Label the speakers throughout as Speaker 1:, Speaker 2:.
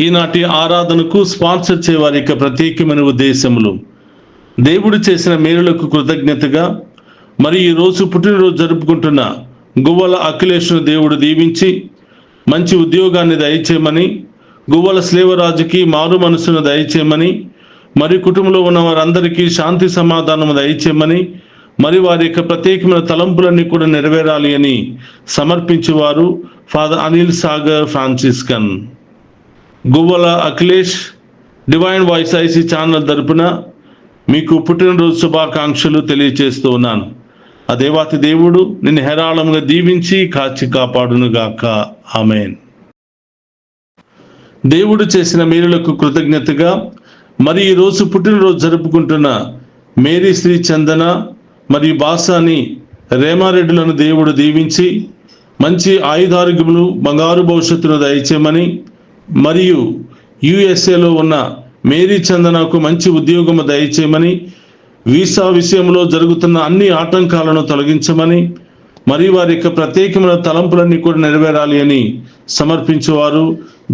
Speaker 1: ఈనాటి ఆరాధనకు స్పాన్సర్ చేయవారి యొక్క ప్రత్యేకమైన ఉద్దేశములు దేవుడు చేసిన మేలులకు కృతజ్ఞతగా మరి ఈరోజు పుట్టినరోజు జరుపుకుంటున్న గువ్వల అఖిలేష్ను దేవుడు దీవించి మంచి ఉద్యోగాన్ని దయచేయమని, గువ్వల స్లేవరాజుకి మారు మనసును దయచేయమని, మరి కుటుంబంలో ఉన్న వారందరికీ శాంతి సమాధానము దయచేయమని, మరి వారి యొక్క ప్రత్యేకమైన తలంపులన్నీ కూడా నెరవేరాలి అని సమర్పించేవారు father Anil Sagar Franciscan. Guvvala Akhilesh divine voice IC channel తరపున మీకు పుట్టినరోజు శుభాకాంక్షలు తెలియజేస్తూ ఉన్నాను. ఆ దేవాతి దేవుడు నిన్ను హేరాళంగా దీవించి కాచి కాపాడునుగాక. ఆమేన్. దేవుడు చేసిన మేలులకు కృతజ్ఞతగా మరి ఈరోజు పుట్టినరోజు జరుపుకుంటున్న మేరీ శ్రీ చందన మరియు బాసాని రేమారెడ్డిలను దేవుడు దీవించి మంచి ఆయుధారోగ్యములు, బంగారు భవిష్యత్తును దయచేయమని, మరియు యుఎస్ఏలో ఉన్న మేరీ చందనకు మంచి ఉద్యోగము దయచేయమని, వీసా విషయంలో జరుగుతున్న అన్ని ఆటంకాలను తొలగించమని, మరియు వారి యొక్క ప్రత్యేకమైన తలంపులన్నీ కూడా నెరవేరాలి అని సమర్పించేవారు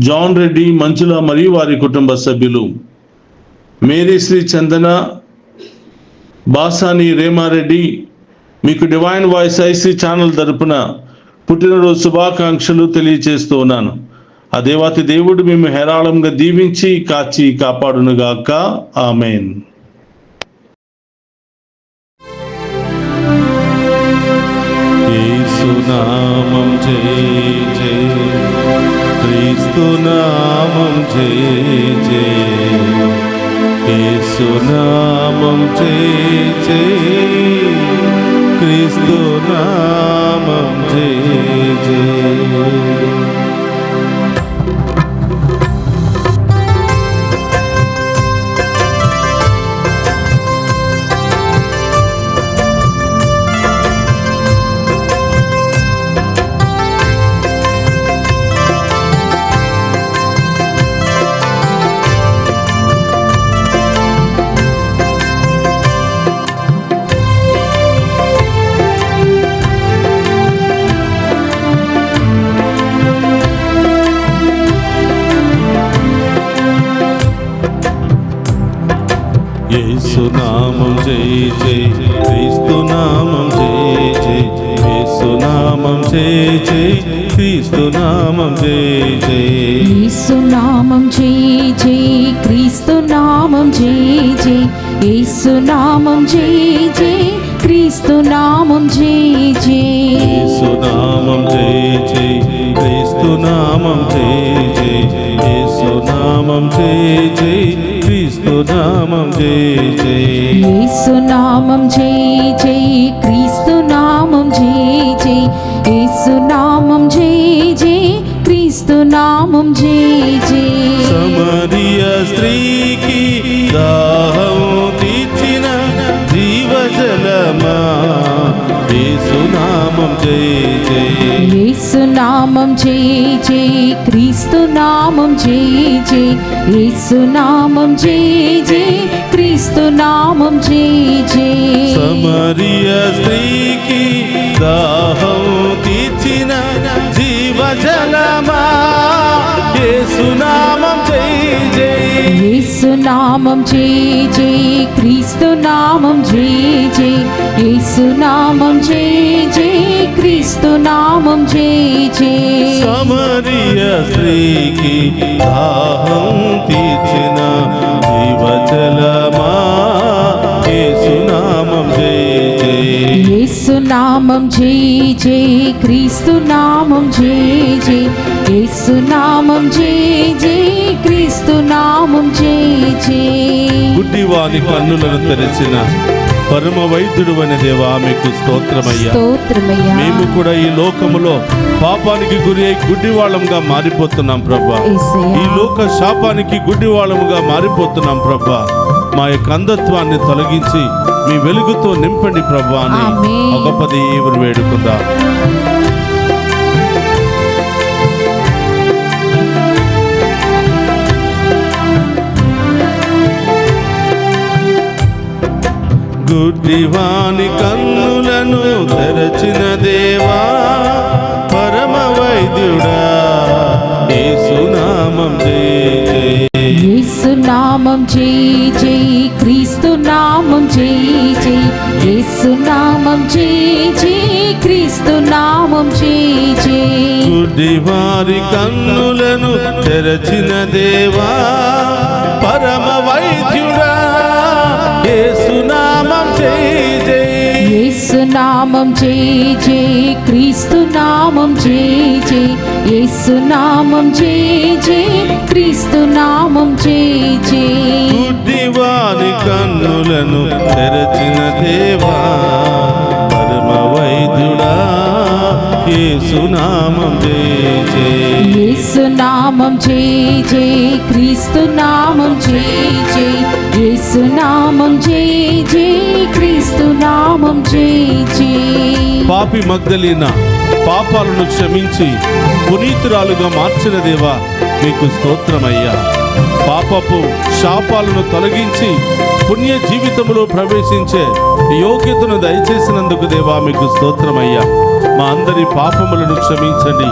Speaker 1: జాన్ రెడ్డి, మంజుల మరియు వారి కుటుంబ సభ్యులు. మేరీ శ్రీ చందన, బాసాని రేమారెడ్డి మీకు డివైన్ వాయిస్ ఐసీ ఛానల్ తరపున పుట్టినరోజు శుభాకాంక్షలు తెలియజేస్తూ ఉన్నాను. ఆ దేవాతి దేవుడు మేము హేరాళంగా దీవించి కాచి కాపాడునుగాక. ఆమేన్.
Speaker 2: యేసునామం జయ జయ, క్రీస్తునామం జయ జయ, యేసునామం జయ జయ, క్రీస్తునామం జయ జయ. యేసునామం జయ జయ, క్రీస్తునామం జయ జయ, యేసునామం జయ జయ, క్రీస్తునామం జయ జయ,
Speaker 3: యేసునామం జయ జయ, క్రీస్తునామం జయ జయ, యేసునామం జయ జయ, క్రీస్తునామం జయ జయ,
Speaker 2: యేసునామం జయ జయ, క్రీస్తునామం జయ జయ, యేసునామం జయ జయ, క్రీస్తునామం జయ జయ,
Speaker 3: యేసునామం జయ జయ, క్రీస్తునామం జయ జయ, యేసునామం జయ జయ, క్రీస్తునామం జయ జయ.
Speaker 2: సమరియా స్త్రీకి దాహం తీర్చిన జీవజలమా, యేసునామం జయ జయ,
Speaker 3: యేసునామం జయ జయ, క్రీస్తునామం జయ జయ, యేసునామం జయ జయ, క్రీస్తునామం జయ జయ.
Speaker 2: సమరియా స్త్రీకి దాహం తీర్చిన జీవజలమా, యేసునామం జయ జయ,
Speaker 3: యేసునామం జయ జయ, క్రీస్తునామం జయ జయ, యేసునామం జయ జయ, క్రీస్తునామం జయ జయ.
Speaker 2: సమరియా స్త్రీకి దాహం తీర్చిన జీవజలమా, యేసునామం జయ జయ,
Speaker 3: యేసునామం జయ జయ, క్రీస్తునామం జయ జయ, యేసునామం జయ జయ, క్రీస్తునామం జయ జయ.
Speaker 2: గుడ్డివాని కన్నులను తెరచిన పరమ వైద్యుడు అనే దేవా మీకు స్తోత్రమయ్యా. మేము కూడా ఈ లోకములో పాపానికి గురి అయి గుడ్డివాళ్ళంగా మారిపోతున్నాం ప్రభా. ఈ లోక శాపానికి గుడ్డివాళ్ళముగా మారిపోతున్నాం ప్రభా. మా యొక్క అంధత్వాన్ని తొలగించి మీ వెలుగుతో నింపండి ప్రభా అని ఒక గొప్ప దేవుని వేడుకుందాం. గుడ్డివాని కన్నులను తెరచిన దేవా, పరమ వైద్యుడా, యేసునామం జయ
Speaker 3: నామం జై జై క్రీస్తు నామం జై జై యేసు నామం జై జై క్రీస్తు నామం జై జై
Speaker 2: గుడ్డివారి కన్నులను తెరచిన దేవా పరమ వైద్యుడా యేసు నామం జై జై
Speaker 3: యేసు నామం జై జై క్రీస్తు నామం జై జై యేసు నామం జై జై క్రీస్తు నామం జై జై
Speaker 2: గుడ్డివారి కన్నులను తెరచిన దేవా పరమ వైద్యుడా యేసు నామం జై జై
Speaker 3: యేసు నామం జై జై క్రీస్తు నామం జై జై యేసు నామం జై జై క్రీస్తు నామం జై జై
Speaker 2: పాపి మగ్దలీనా పాపాలను క్షమించి పునీతురాలుగా మార్చిన దేవా మీకు స్తోత్రమయ్యా. పాపపు శాపాలను తొలగించి పుణ్య జీవితంలో ప్రవేశించే యోగ్యతను దయచేసినందుకు దేవా మీకు స్తోత్రమయ్యా. మా అందరి పాపములను క్షమించండి,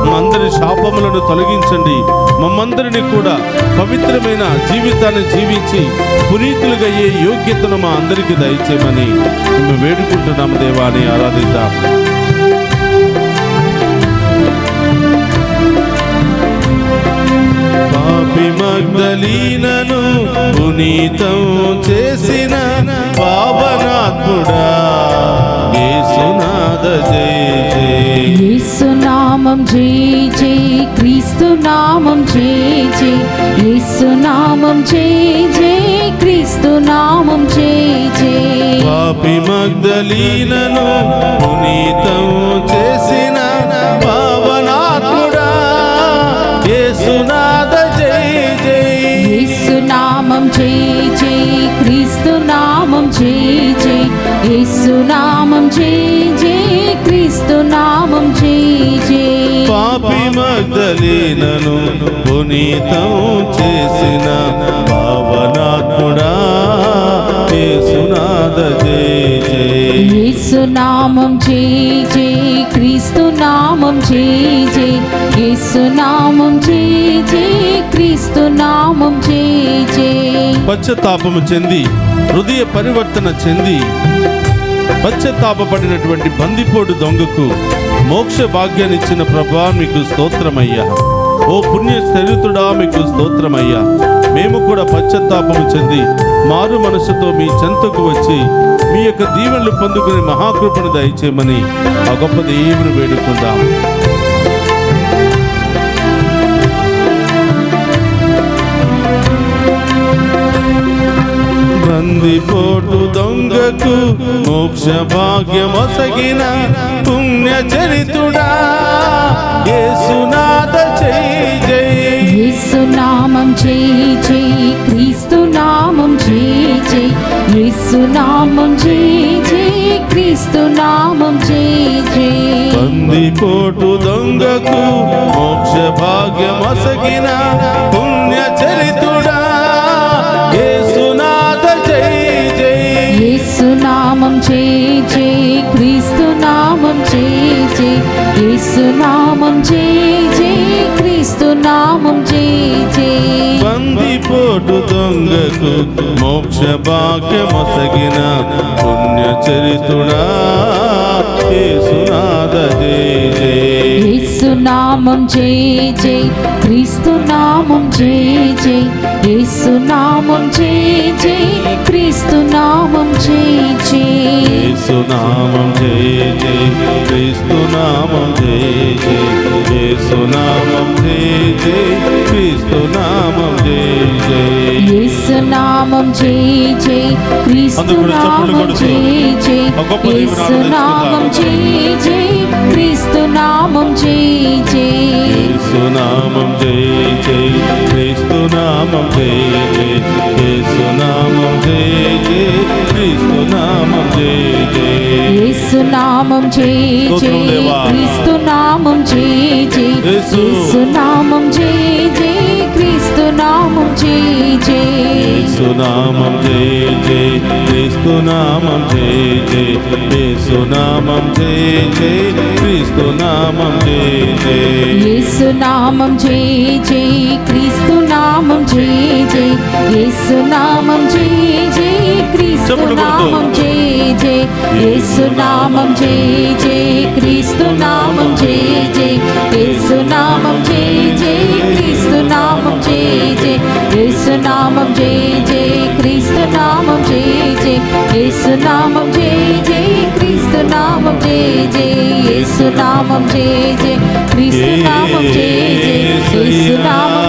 Speaker 2: మా అందరి శాపములను తొలగించండి, మమ్మందరిని కూడా పవిత్రమైన జీవితాన్ని జీవించి పునీతులుగా అయ్యే యోగ్యతను మా అందరికీ దయచేయమని మేము వేడుకుంటున్నాము దేవా అని ఆరాధిద్దాం. పాపి మగ్దలీనను పునీతం చేసిన పావనాత్ముడా యేసునాథ జై జై
Speaker 3: యేసు నామం జై జై క్రీస్తు నామం జై జై యేసు నామం జై జై క్రీస్తు నామం జై జై
Speaker 2: పాపి మగ్దలీనను పునీతం చేసిన పావనాత్ముడా యేసునాథ జై జై
Speaker 3: యేసు నామం జై జై క్రీస్తు నామం జై జై యేసు నామం జై జై క్రీస్తు నామం జై జై
Speaker 2: పాపి మగ్దలీనను పునీతం చేసిన పావనాత్ముడా యేసునాథ జై జై
Speaker 3: యేసు నామం జై జై క్రీస్తు నామం జై జై యేసు నామం జై జై క్రీస్తు నామం జై జై
Speaker 2: పశ్చాత్తాపము చెంది హృదయ పరివర్తన చెంది పశ్చాత్తాపపడినటువంటి బందిపోటు దొంగకు మోక్ష భాగ్యాన్ని ఇచ్చిన ప్రభా మీకు స్తోత్రమయ్యా. ఓ పుణ్య చరిత్రుడా మీకు స్తోత్రమయ్యా. మేము కూడా పశ్చాత్తాపము చెంది మారు మనసుతో మీ చెంతకు వచ్చి మీ యొక్క దీవెనలు పొందుకునే మహాకృపను దయచేయమని ఆ గొప్ప దేవుని వేడుకుందాం. బందిపోటు దొంగకు మోక్ష భాగ్యమొసగిన పుణ్య చరితుడా యేసునాథ జై జై
Speaker 3: యేసు నామం జై జై క్రీస్తు నామం జై జై యేసు నామం జై జై క్రీస్తు నామం జై జై
Speaker 2: బందిపోటు దొంగకు మోక్ష భాగ్యమొసగిన పుణ్య చరితుడా యేసునాథ జై జై
Speaker 3: యేసు నామం జై జై క్రీస్తు నామం జై జై యేసు నామం జై జై క్రీస్తు నామం జై జై
Speaker 2: బందిపోటు దొంగకు మోక్ష భాగ్యమొసగిన పుణ్య చరితుడా యేసునాథ జై జై
Speaker 3: యేసు నామం జై జై క్రీస్తు నామం జై జై యేసు నామం జై జై క్రీస్తు నామం జై జై
Speaker 2: యేసు నామం జై జై క్రీస్తు నామం జై జై యేసు నామం జై జై క్రీస్తు నామం జై జై
Speaker 3: యేసు నామం జై జై క్రీస్తు నామం జై జై యేసు నామం జై జై క్రీస్తు నామం జై జై
Speaker 2: యేసు నామం జై జై క్రీస్తు నామం జై జై యేసు నామం జై జై క్రీస్తు నామం జై జై
Speaker 3: యేసు నామం జై జై క్రీస్తు నామం జై జై యేసు నామం జై జై క్రీస్తు నామం జై జై
Speaker 2: యేసునామం జయ జయ క్రీస్తునామం జయ జయ యేసునామం జయ జయ క్రీస్తునామం జయ జయ
Speaker 3: యేసునామం జయ జయ క్రీస్తునామం జయ జయ యేసునామం జయ జయ క్రీస్తునామం జయ జయ యేసునామం జయ జయ క్రీస్తునామం జయ జయ యేసునామం జయ జయ క్రీస్తునామం జయ జయ యేసునామం జయ జయ క్రీస్తునామం జయ జయ యేసునామం జయ జయ క్రీస్తునామం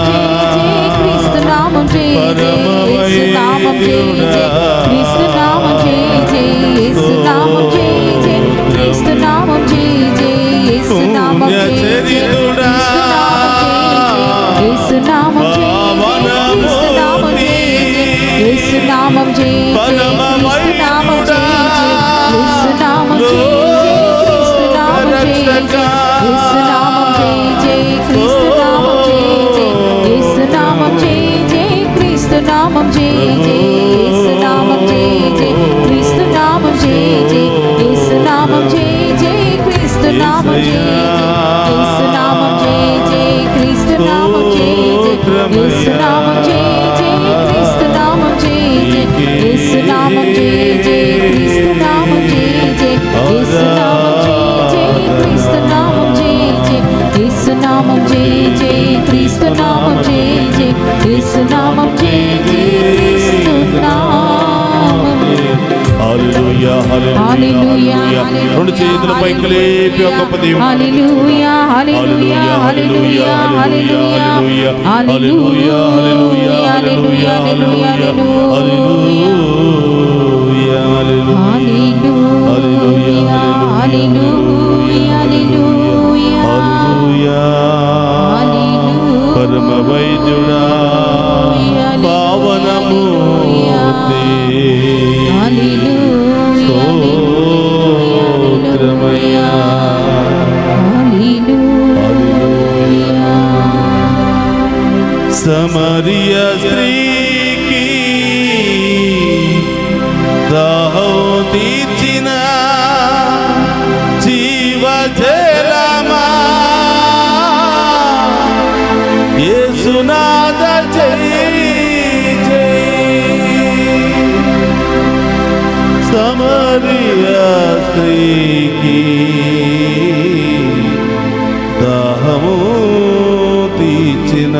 Speaker 3: జయ జయ యేసునామం జయ జయ క్రీస్తునామం జయ జయ యేసునామం జయ జయ క్రీస్తునామం జయ జయ యేసునామం జయ జయ క్రీస్తునామం జయ జయ యేసునామం జయ జయ క్రీస్తునామం జయ జయ యేసునామం జయ జయ యేసునామం జయ జయ యేసునామం జయ జయ క్రీస్తునామం జయ జయ యేసునామం జయ జయ యేసునామం జయ జయ క్రీస్తునామం జయ జయ యేసునామం జయ జయ క్రీస్తునామం జయ జయ యేసునామం జయ జయ క్రీస్తునామం జయ జయ యేసునామం జయ జయ క్రీస్తునామం జయ జయ యేసునామం జయ జయ క్రీస్తునామం జయ జయ యేసునామం జయ జయ క్రీస్తునామం జయ జయ యేసునామం జయ జయ క్రీస్తునామం జయ జయ యేసునామం యేసునామం జయ జయ క్రీస్తునామం జయ జయ యేసునామం జయ జయ క్రీస్తునామం.
Speaker 2: హల్లెలూయా హల్లెలూయా రెండు చేతుల పైకి లేపి గొప్ప దేవుడు
Speaker 3: హల్లెలూయా హల్లెలూయా హల్లెలూయా హల్లెలూయా హల్లెలూయా హల్లెలూయా హల్లెలూయా హల్లెలూయా
Speaker 2: హల్లెలూయా
Speaker 3: హల్లెలూయా హల్లెలూయా
Speaker 2: పరమ వైద్యుడా పావనమూర్తి స్తోత్రమయ్యా సమరియ స్త్రీకి దాహం తీర్చిన జీవజలమా యేసునాథ జై జై సమరియ స్త్రీకి దాహము తీర్చిన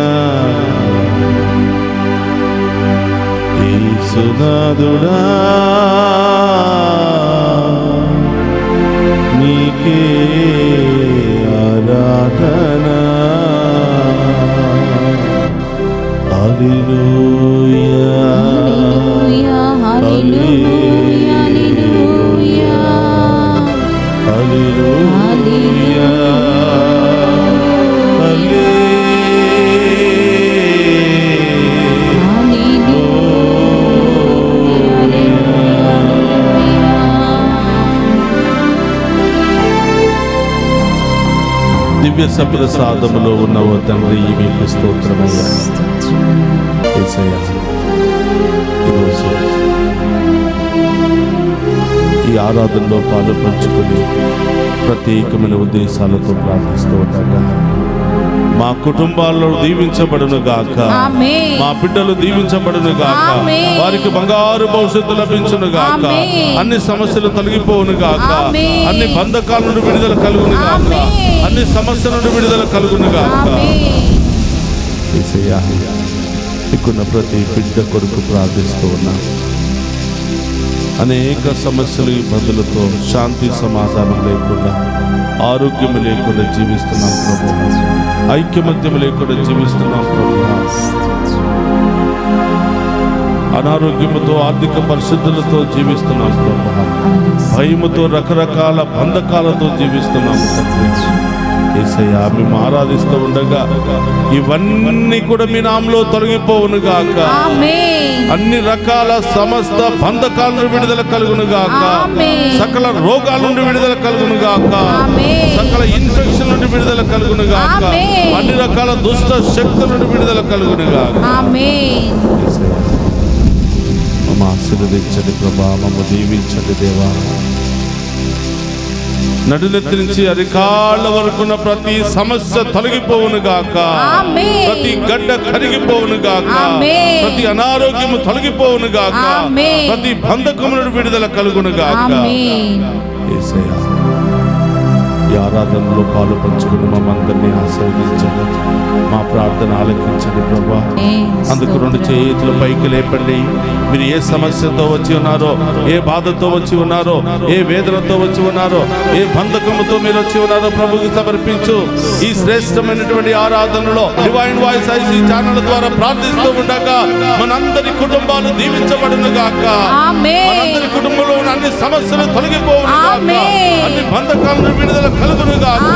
Speaker 2: యేసునాథుడా నీకే ఆరాధన హల్లెలూయా
Speaker 3: హల్లెలూయా
Speaker 2: హల్లెలూయా దివ్య సప్రసాదములో ఉన్న ఓ తండ్రి మీకు స్తోత్రమయ్యా. యేసయ్యా, ఈరోజు ఈ ఆరాధనలో పాలు పంచుకొని ప్రత్యేకమైన ఉద్దేశాలతో ప్రార్థిస్తూ ఉండగా మా కుటుంబాల్లో దీవించబడును గాక,
Speaker 3: ఆమేన్.
Speaker 2: మా బిడ్డలు దీవించబడును గాక,
Speaker 3: ఆమేన్.
Speaker 2: వారికి బంగారు భవిష్యత్తు లభించును గాక,
Speaker 3: ఆమేన్.
Speaker 2: అన్ని సమస్యలు తొలగిపోవును గాక,
Speaker 3: ఆమేన్.
Speaker 2: అన్ని బంధకాల నుండి విడుదల కలుగును గాక,
Speaker 3: ఆమేన్.
Speaker 2: అన్ని సమస్యల నుండి విడుదల కలుగును గాక.
Speaker 3: ఆమేన్.
Speaker 2: యేసయ్యా, ఇక్కున్న ప్రతి బిడ్డ కొరకు ప్రార్థిస్తూ ఉన్నాం. అనేక సమస్యలు ఇబ్బందులతో శాంతి సమాధానం లేకుండా, ఆరోగ్యం లేకుండా జీవిస్తున్నాం ప్రభు, ఐక్యమత్యం లేకుండా జీవిస్తున్నాం ప్రభు, అనారోగ్యముతో ఆర్థిక పరిస్థితులతో జీవిస్తున్నాం ప్రభు, భయముతో రకరకాల బంధకాలతో జీవిస్తున్నాం తండ్రి. యేసయ్యా, మేము ఆరాధిస్తూ ఉండగా ఇవన్నీ కూడా మీ నామములో తొలగిపోవును గాక,
Speaker 3: ఆమేన్.
Speaker 2: అన్ని రకాల సమస్త బంధకాల నుండి విడుదల కలుగును గాక,
Speaker 3: ఆమేన్.
Speaker 2: సకల రోగాల నుండి విడుదల కలుగును గాక,
Speaker 3: ఆమేన్.
Speaker 2: సకల ఇన్ఫెక్షన్ నుండి విడుదల కలుగును గాక,
Speaker 3: ఆమేన్.
Speaker 2: అన్ని రకాల దుష్ట శక్తుల నుండి విడుదల కలుగును గాక.
Speaker 3: ఆమేన్.
Speaker 2: యేసయ్యా, మమ్మ ఆశీర్వదించండి ప్రభా, మమ్మ దీవించండి దేవా. నడునెత్తి నుంచి అరికాళ్ళ వరకున్న ప్రతి సమస్య తొలగిపోవును గాక,
Speaker 3: ఆమేన్.
Speaker 2: ప్రతి గడ్డ కరిగిపోవును గాక,
Speaker 3: ఆమేన్.
Speaker 2: ప్రతి అనారోగ్యము తొలగిపోవును గాక,
Speaker 3: ఆమేన్.
Speaker 2: ప్రతి బంధకము నుండి విడుదల కలుగును గాక.
Speaker 3: ఆమేన్.
Speaker 2: యేసయ్యా, ఈ ఆరాధనలో పాలు పంచుకుని మమ్మందరినీ ఆశీర్వదించండి, మా ప్రార్థన ఆలకించండి ప్రభా. అందుకు రెండు చేతులు పైకి లేపండి. మీరు ఏ సమస్యతో వచ్చి ఉన్నారో, ఏ బాధతో వచ్చి ఉన్నారో, ఏ వేదనతో వచ్చి ఉన్నారో, ఏ బంధకముతో మీరు వచ్చి ఉన్నారో ప్రభుకి సమర్పించు. ఈ శ్రేష్టమైనటువంటి ఆరాధనలో డివైన్ వాయిస్ ఐసీ ఛానల్ ద్వారా ప్రార్థిస్తూ ఉండగా మనందరి కుటుంబాలు దీవించబడును గాక. మనందరి కుటుంబంలో ఉన్న అన్ని సమస్యలు తొలగిపోవును గాక, అన్ని బంధకాలను విడుదల కలుగును గాక.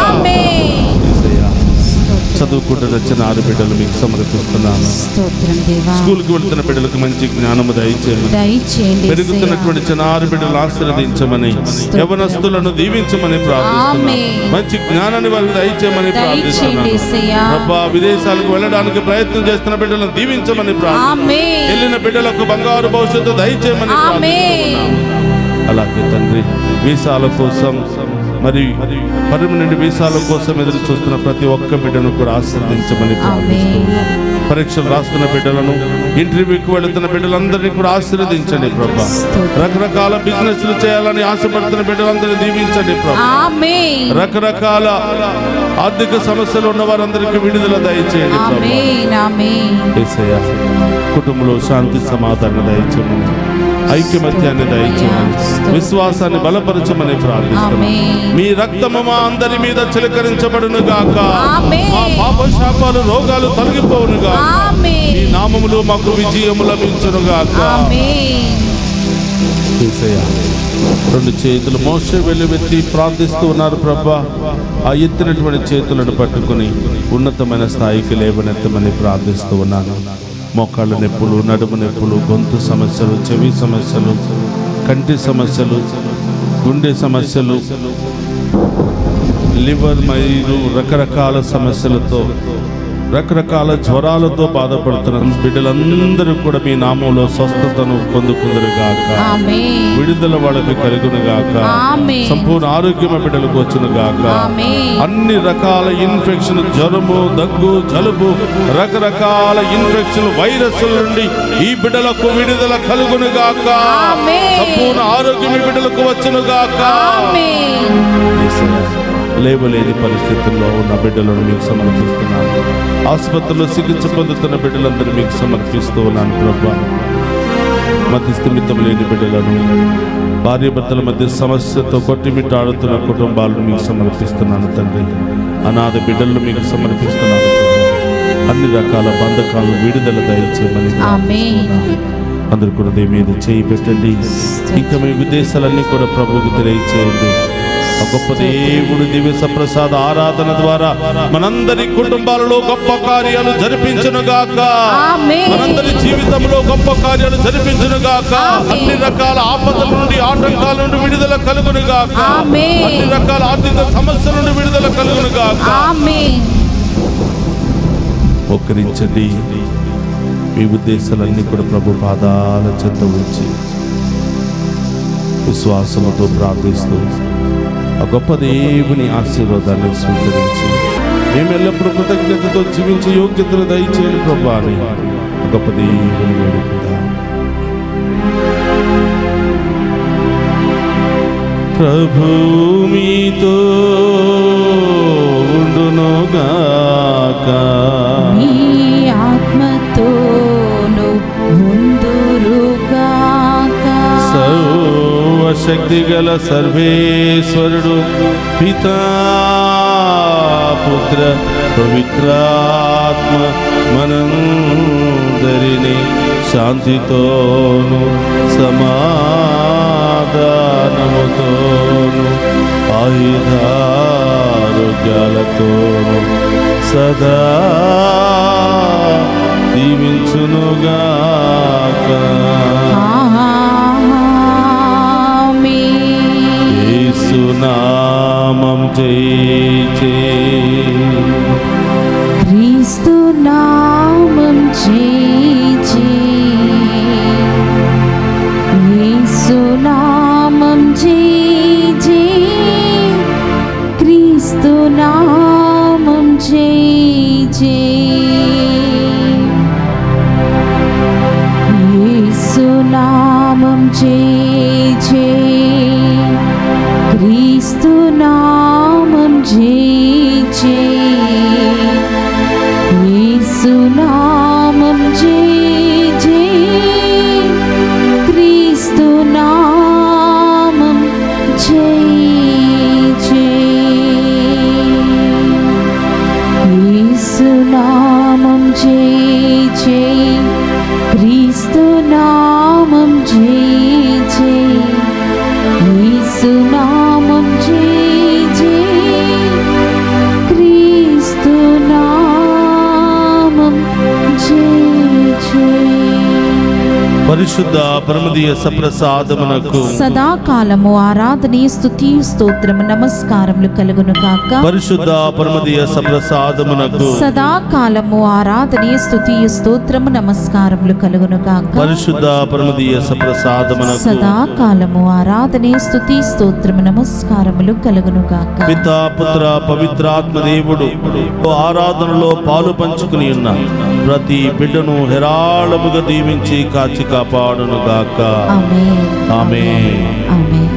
Speaker 2: చదువుకుంటున్న చిన్న ఆరు బిడ్డలు మీకు సమర్పిస్తున్నాను. స్కూల్కి వెళ్తున్న బిడ్డలకు మంచి జ్ఞానము దయచేయండి. పెరుగుతున్నటువంటి చిన్న ఆరు బిడ్డలు ఆశీర్వదించమని, యవనస్తులను దీవించమని ప్రార్థిస్తున్నాను. మంచి జ్ఞానాన్ని వారికి దయచేయమని ప్రార్థిస్తున్నాను ప్రభా. విదేశాలకు వెళ్ళడానికి ప్రయత్నం చేస్తున్న బిడ్డలను దీవించమని ప్రార్థిస్తున్నాను. వెళ్ళిన బిడ్డలకు బంగారు భవిష్యత్తు దయచేయమని ప్రార్థిస్తున్నాను. అలాగే తండ్రి, వీసాల కోసం మరి పర్మనెంట్ వీసాల కోసం ఎదురు చూస్తున్న ప్రతి ఒక్క బిడ్డను కూడా ఆశీర్వదించమని ప్రార్థిస్తున్నాను. పరీక్షలు రాస్తున్న బిడ్డలను, ఇంటర్వ్యూకి వెళుతున్న బిడ్డలందరినీ కూడా ఆశీర్వదించండి ప్రభా. రకరకాల బిజినెస్లు చేయాలని ఆశపడుతున్న బిడ్డలందరినీ దీవించండి ప్రభా. రకరకాల ఆర్థిక సమస్యలు ఉన్న వారందరికీ విడుదల దయచేయండి ప్రభా. యేసయ్యా, కుటుంబంలో శాంతి సమాధానం దయచేయమని, ఐక్యమత్యాన్ని దయచేయమని, విశ్వాసాన్ని బలపరచమని ప్రార్థిస్తున్నాను. మీ రక్తము మా అందరి మీద చిలకరించబడును గాక. మా పాప శాపాలు, రోగాలు తొలగిపోవును గాక. మీ నామములో మాకు విజయము లభించును గాక. యేసయ్యా, రెండు చేతులు మోషే వెలువెత్తి ప్రార్థిస్తూ ఉన్నారు ప్రభా. ఆ ఎత్తినటువంటి చేతులను పట్టుకుని ఉన్నతమైన స్థాయికి లేవనెత్తమని ప్రార్థిస్తూ ఉన్నాను. మోకాళ్ళ నొప్పులు, నడుము నొప్పులు, గొంతు సమస్యలు, చెవి సమస్యలు, కంటి సమస్యలు, గుండె సమస్యలు, లివర్ మరియు రకరకాల సమస్యలతో, రకరకాల జ్వరాలతో బాధపడుతున్న బిడ్డలందరూ కూడా మీ నామంలో స్వస్థతను పొందుకుందరుగాక. విడుదల వాళ్ళకి కలుగునుగాక. సంపూర్ణ ఆరోగ్యం బిడ్డలకు వచ్చునుగాక. అన్ని రకాల ఇన్ఫెక్షన్, జ్వరము, దగ్గు, జలుబు, రకరకాల ఇన్ఫెక్షన్, వైరస్ల నుండి ఈ బిడ్డలకు విడుదల కలుగునుగాక. సంపూర్ణ ఆరోగ్యం ఈ బిడ్డలకు వచ్చునుగాక. లేవలేని పరిస్థితుల్లో ఉన్న బిడ్డలను మీకు సమర్పిస్తున్నాను. ఆసుపత్రిలో చికిత్స పొందుతున్న బిడ్డలందరూ మీకు సమర్పిస్తూ ఉన్నాను ప్రభా. మధ్య స్థిమితం లేని బిడ్డలను, భార్యాభర్తల మధ్య సమస్యతో కొట్టిమిట్టాడుతున్న కుటుంబాలను మీకు సమర్పిస్తున్నాను తండ్రి. అనాథ బిడ్డలను మీకు సమర్పిస్తున్నాను. అన్ని రకాల బంధకాలను విడుదల దయచేయమని అందరూ కూడా దేని మీద చేయి పెట్టండి. ఇంకా మీ ఉద్దేశాలన్నీ కూడా ప్రభువుకు తెలియచేయండి. గొప్ప దేవుడు దివ్య సప్రసాద ఆరాధన ద్వారా మనందరి కుటుంబాలలో గొప్ప కార్యాలు జరిపించునుగాక. మనందరి జీవితంలో గొప్ప కార్యాలు జరిపించునుగాక. అన్ని రకాల ఆపదల నుండి, ఆటంకాల నుండి విడుదల కలుగునుగాక. అన్ని రకాల ఆర్థిక సమస్యల నుండి విడుదల కలుగునుగాక. మోకరించండి. మీ ఉద్దేశాలన్నీ కూడా ప్రభు పాదాల చెంత ఉంచి విశ్వాసముతో ప్రార్థిస్తూ ఆ గొప్ప దేవుని ఆశీర్వాదాన్ని స్వీకరించి మేము ఎల్లప్పుడూ కృతజ్ఞతతో జీవించే యోగ్యతను దయచేయండి ప్రభా అని గొప్ప దేవుని వేడుకుందాం. ప్రభు మీతో ఉండునుగాక.
Speaker 3: మీ ఆత్మతోను ఉండురుగాక.
Speaker 2: సర్వశక్తి గల సర్వేశ్వరుడు పితా పుత్ర పవిత్రాత్మ మనందరినీ శాంతితోను సమాధానముతోను ఆయుధారోగ్యాలతోను సదా దీవించునుగాక. యేసునామం జయించే,
Speaker 3: క్రీస్తు నామం జయించే, జయ జయ క్రీస్తు నామం జయ జయ యేసు నామం జయ జయ క్రీస్తు నామం జయ జయ యేసు నామం జయ జయ క్రీస్తు నామం జయ జయ యేసు నామం జయ జయ క్రీస్తు నామం జయ జయ
Speaker 2: పరిశుద్ధ పరమదీయ సప్రసాదమునకు
Speaker 3: సదాకాలము ఆరాధనీయ స్తుతి స్తోత్రము నమస్కారములు కలుగును గాక.
Speaker 2: పరిశుద్ధ పరమదీయ సప్రసాదమునకు
Speaker 3: సదాకాలము ఆరాధనీయ స్తుతి స్తోత్రము నమస్కారములు కలుగును గాక.
Speaker 2: పరిశుద్ధ పరమదీయ సప్రసాదమునకు
Speaker 3: సదాకాలము ఆరాధనీయ స్తుతి స్తోత్రము నమస్కారములు కలుగును గాక.
Speaker 2: పితా పుత్ర పవిత్రాత్మ దేవుడు ఆరాధనలో పాలు పంచుకుని ఉన్న ప్రతి బిడ్డను హెరాళముగా దీవించి కాచి కాపాడును గాక.
Speaker 3: ఆమేన్
Speaker 2: ఆమేన్.
Speaker 3: ఆమేన్.